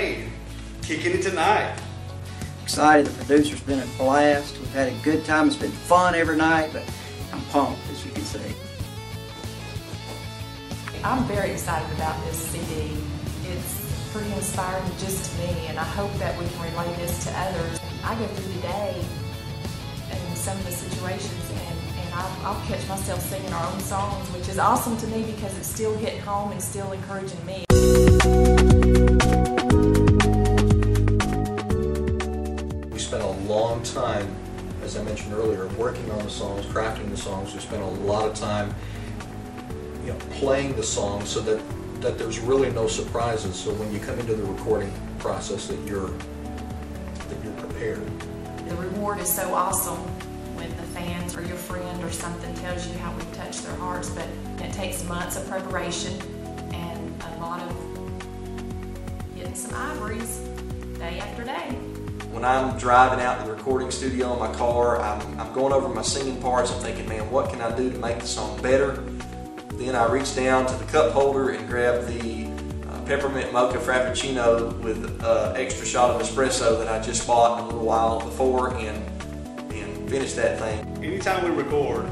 Wayne, kicking it tonight. Excited, the producer's been a blast. We've had a good time. It's been fun every night, but I'm pumped, as you can see. I'm very excited about this CD. It's pretty inspiring just to me, and I hope that we can relay this to others. I go through the day in some of the situations, and I'll catch myself singing our own songs, which is awesome to me because it's still hitting home and still encouraging me. We spent a long time, as I mentioned earlier, working on the songs, crafting the songs. We spent a lot of time, playing the songs so that there's really no surprises. So when you come into the recording process, that you're prepared. The reward is so awesome when the fans or your friend or something tells you how we've touched their hearts, but it takes months of preparation and a lot of getting some ivories day after day. When I'm driving out to the recording studio in my car, I'm going over my singing parts. I'm thinking, man, what can I do to make the song better? Then I reach down to the cup holder and grab the peppermint mocha frappuccino with extra shot of espresso that I just bought a little while before and finish that thing. Anytime we record,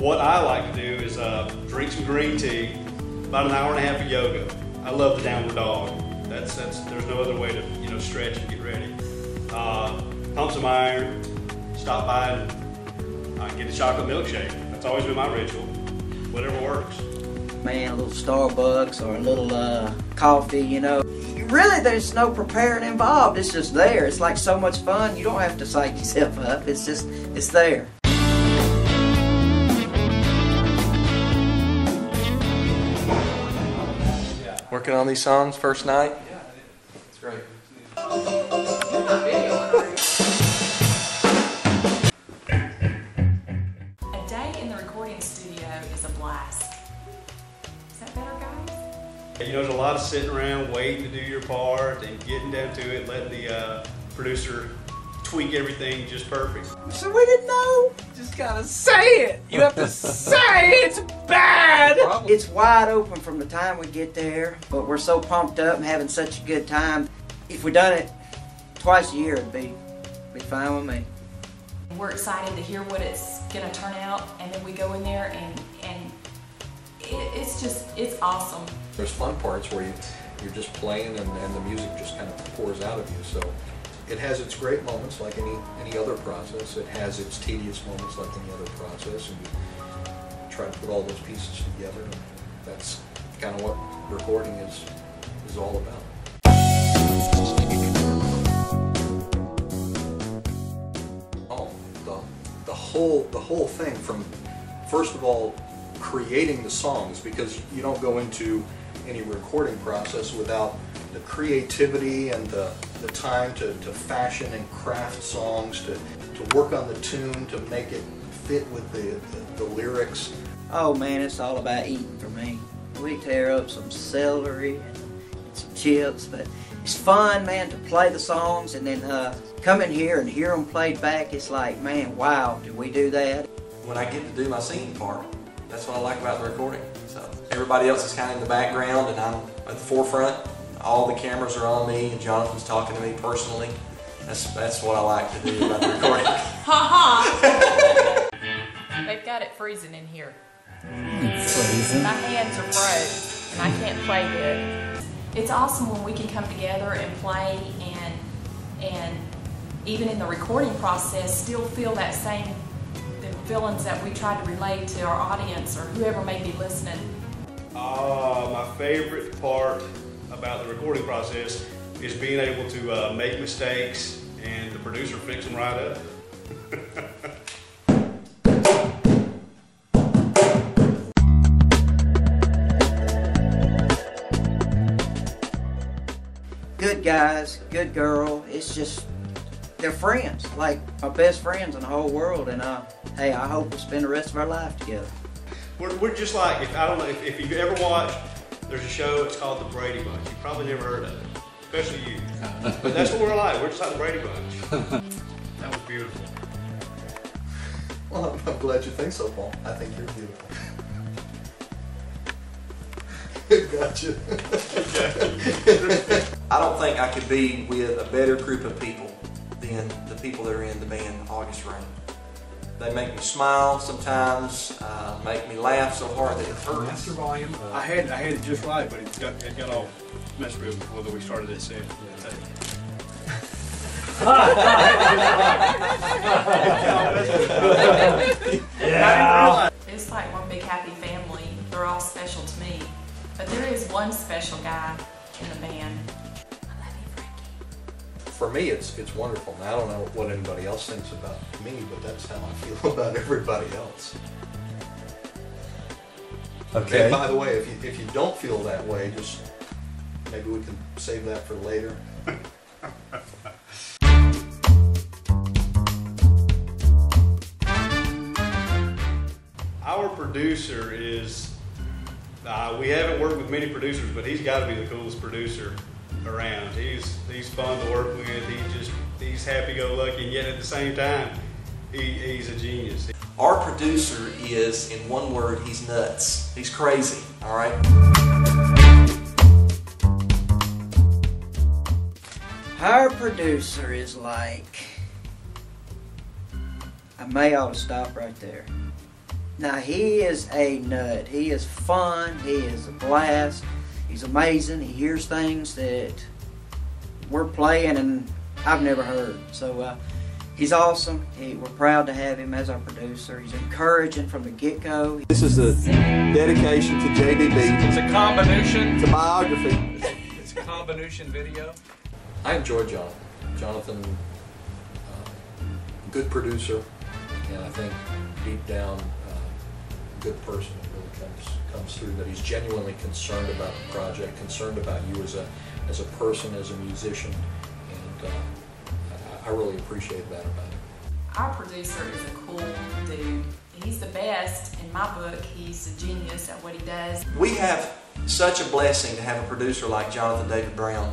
what I like to do is drink some green tea, about an hour and a half of yoga. I love the downward dog. There's no other way to stretch and get ready. Pump some iron, stop by and get a chocolate milkshake. That's always been my ritual. Whatever works. Man, a little Starbucks or a little coffee, Really, there's no preparing involved. It's just there. It's like so much fun. You don't have to psych yourself up. It's there. Working on these songs first night? Yeah, it's great. A day in the recording studio is a blast. Is that better, guys? There's a lot of sitting around waiting to do your part and getting down to it, letting the producer tweak everything just perfect. So we didn't know. Just gotta say it. You have to say it's bad. It's wide open from the time we get there, but we're so pumped up and having such a good time. If we done it twice a year, it'd be fine with me. We're excited to hear what it's gonna turn out, and then we go in there and it's awesome. There's fun parts where you're just playing and the music just kind of pours out of you. So it has its great moments like any other process. It has its tedious moments like any other process, and you try to put all those pieces together. And that's kind of what recording is all about. The whole thing, from first of all creating the songs, because you don't go into any recording process without the creativity and the time to fashion and craft songs, to work on the tune, to make it fit with the lyrics. Oh man, it's all about eating for me. We tear up some celery and some chips, but it's fun, man, to play the songs and then come in here and hear them played back. It's like, man, wow, did we do that? When I get to do my singing part, that's what I like about the recording. So everybody else is kind of in the background and I'm at the forefront. All the cameras are on me and Jonathan's talking to me personally. That's what I like to do about the recording. They've got it freezing in here. Freezing. My hands are froze and I can't play good. It's awesome when we can come together and play and even in the recording process still feel that same feelings that we try to relate to our audience or whoever may be listening. My favorite part about the recording process is being able to make mistakes and the producer fix them right up. Good guys, good girl. It's just, they're friends, like my best friends in the whole world, and hey, I hope we'll spend the rest of our life together. We're just like, I don't know if you've ever watched, there's a show, it's called The Brady Bunch. You've probably never heard of it, especially you. But that's what we're like, we're just like The Brady Bunch. That was beautiful. Well, I'm glad you think so, Paul. I think you're beautiful. Gotcha. I don't think I could be with a better group of people than the people that are in the band August Rain. They make me smile sometimes, make me laugh so hard that it hurts. Master volume. I had it just right, but it got all messed with before we started this set. Yeah. It's like one big happy family. They're all special to me. But there is one special guy in the band. I love you, Frankie. For me, it's wonderful. Now, I don't know what anybody else thinks about me, but that's how I feel about everybody else. Okay. And by the way, if you don't feel that way, just maybe we can save that for later. Our producer is, we haven't worked with many producers, but he's got to be the coolest producer around. He's fun to work with. He's happy-go-lucky, and yet at the same time, he's a genius. Our producer is, in one word, he's nuts. He's crazy, all right? Our producer is like, I may ought to stop right there. Now, he is a nut. He is fun. He is a blast. He's amazing. He hears things that we're playing and I've never heard. So he's awesome. We're proud to have him as our producer. He's encouraging from the get-go. This is a dedication to JDB. It's a combination. It's a biography. It's a combination video. I enjoy Jonathan, good producer, and I think deep down, good person. It really comes through that he's genuinely concerned about the project, concerned about you as a person, as a musician, and I really appreciate that about him. Our producer is a cool dude. He's the best. In my book, he's a genius at what he does. We have such a blessing to have a producer like Jonathan David Brown.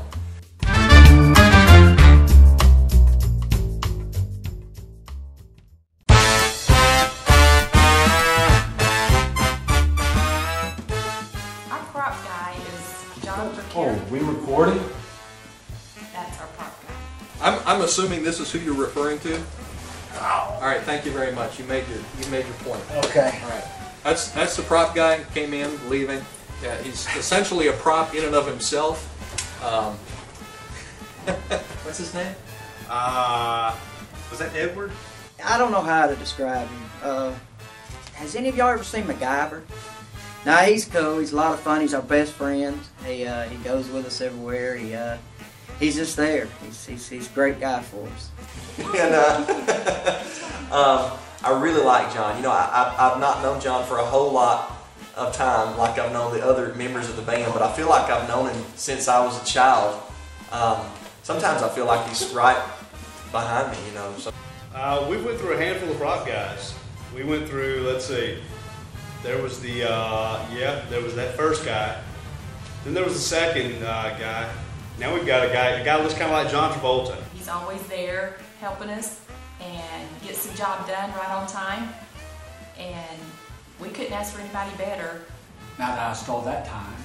Our prop guy is John Oh, Burkett. we recording? That's our prop guy. I'm assuming this is who you're referring to. All right, thank you very much. You made your point. Okay. All right, that's the prop guy. Came in, leaving. Yeah, he's essentially a prop in and of himself. What's his name? Was that Edward? I don't know how to describe him. Has any of y'all ever seen MacGyver? Nah, he's cool. He's a lot of fun. He's our best friend. He goes with us everywhere. He's just there. He's a great guy for us. And I really like John. You know, I've not known John for a whole lot of time like I've known the other members of the band, but I feel like I've known him since I was a child. Sometimes I feel like he's right behind me, you know. So. We went through a handful of prop guys. We went through, let's see, there was there was that first guy. Then there was the second guy. Now we've got a guy that looks kind of like John Travolta. He's always there helping us and gets the job done right on time. And we couldn't ask for anybody better. Now that I stole that time,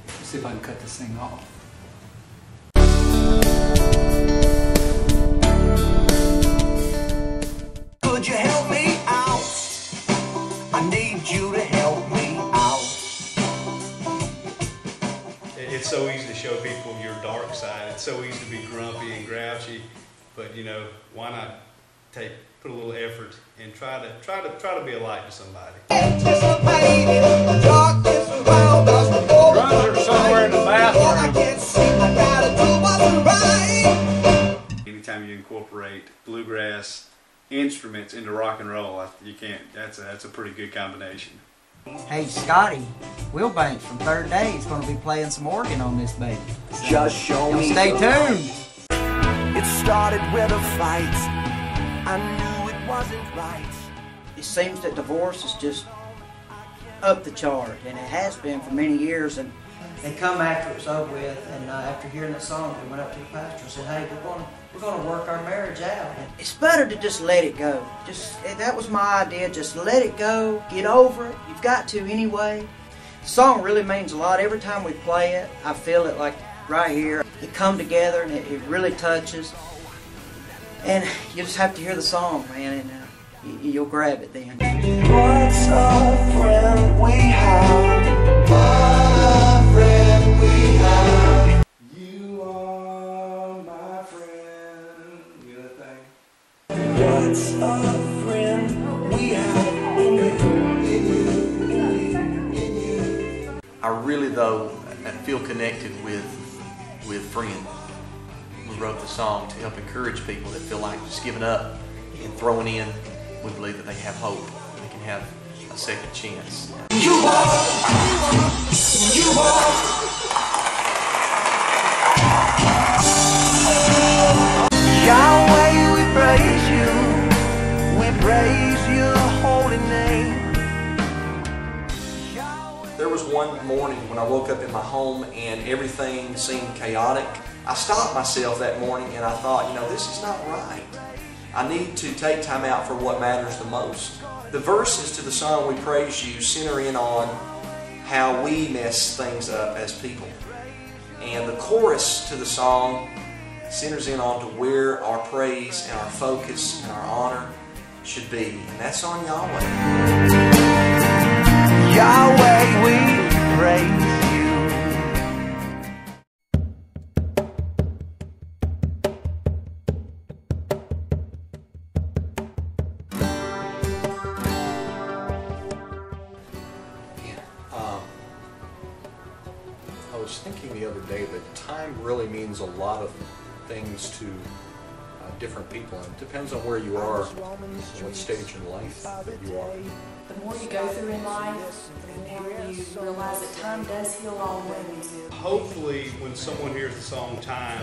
let's see if I can cut this thing off. Could you help me out? I need you to help me out. It's so easy to show people your dark side. It's so easy to be grumpy and grouchy, but you know, why not put a little effort and try to be a light to somebody. Drums are somewhere in the bathroom. Anytime you incorporate bluegrass instruments into rock and roll, you can't. That's a pretty good combination. Hey, Scotty Wilbanks from Third Day is going to be playing some organ on this baby. So Just show me. stay tuned. It started with a fight. I knew it wasn't right. It seems that divorce is just up the chart, and it has been for many years. And they come after it's over with, and after hearing the song, they went up to the pastor and said, "Hey, we're going to work our marriage out." And it's better to just let it go. That was my idea. Just let it go. Get over it. You've got to anyway. The song really means a lot. Every time we play it, I feel it like right here. They come together and it really touches. And you just have to hear the song, man, and you'll grab it then. What's a friend we have? What a friend we have. You are my friend. You know that thing? What's a friend we have in you? I really, though, feel connected with Friend. We wrote the song to help encourage people that feel like just giving up and throwing in. We believe that they have hope and they can have a second chance. You are. Yahweh, we praise your holy name. There was one morning when I woke up in my home and everything seemed chaotic. I stopped myself that morning and I thought, you know, this is not right. I need to take time out for what matters the most. The verses to the song We Praise You center in on how we mess things up as people. And the chorus to the song centers in on to where our praise and our focus and our honor should be. And that's on Yahweh. Yahweh, we praise you. I was thinking the other day that time really means a lot of things to different people, and it depends on where you are, what stage in life that you are. The more you go through in life, the more you realize that time does heal all wounds. Hopefully, when someone hears the song Time,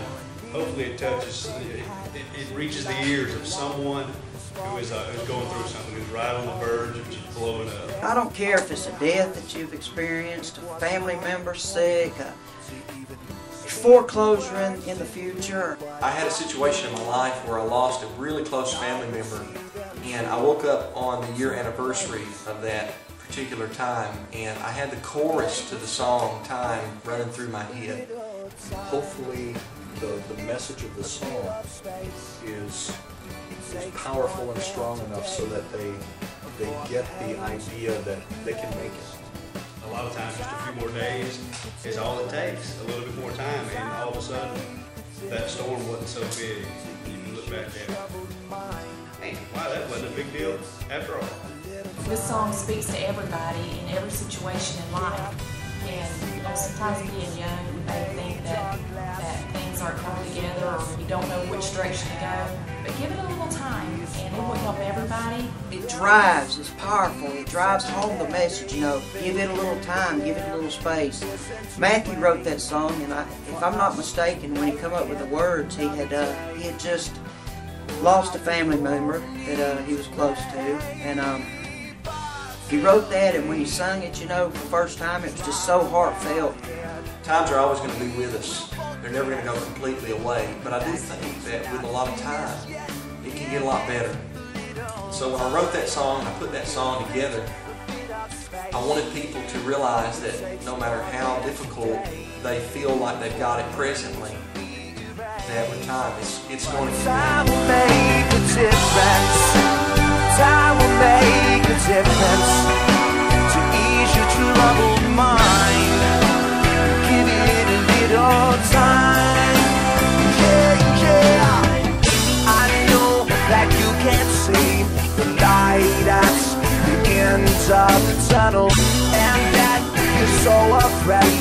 hopefully it touches, it reaches the ears of someone who is going through something, who's right on the verge of just blowing up. I don't care if it's a death that you've experienced, a family member sick, foreclosure in the future. I had a situation in my life where I lost a really close family member, and I woke up on the year anniversary of that particular time, and I had the chorus to the song Time running through my head. Hopefully the message of the song is powerful and strong enough so that they get the idea that they can make it. A lot of times, just a few more days is all it takes. A little bit more time, and all of a sudden, that storm wasn't so big. You can look back at it. Hey, wow, that wasn't a big deal after all. This song speaks to everybody in every situation in life. And you know, sometimes being young, you may think that things aren't coming together, or you don't know which direction to go. But give it a little time, and it will help everybody. It drives, it's powerful, it drives home the message, you know, give it a little time, give it a little space. Matthew wrote that song, and if I'm not mistaken, when he come up with the words, he had just lost a family member that he was close to, and he wrote that, and when he sung it, you know, for the first time, it was just so heartfelt. Times are always going to be with us. They're never going to go completely away. But I do think that with a lot of time, it can get a lot better. So when I wrote that song, I put that song together, I wanted people to realize that no matter how difficult they feel like they've got it presently, that with time, it's going to get better. Time will make a difference. Time will make a difference to ease your troubled mind. Give it a little time. Yeah, yeah. I know that you can't see the light at the end of the tunnel, and that you're so afraid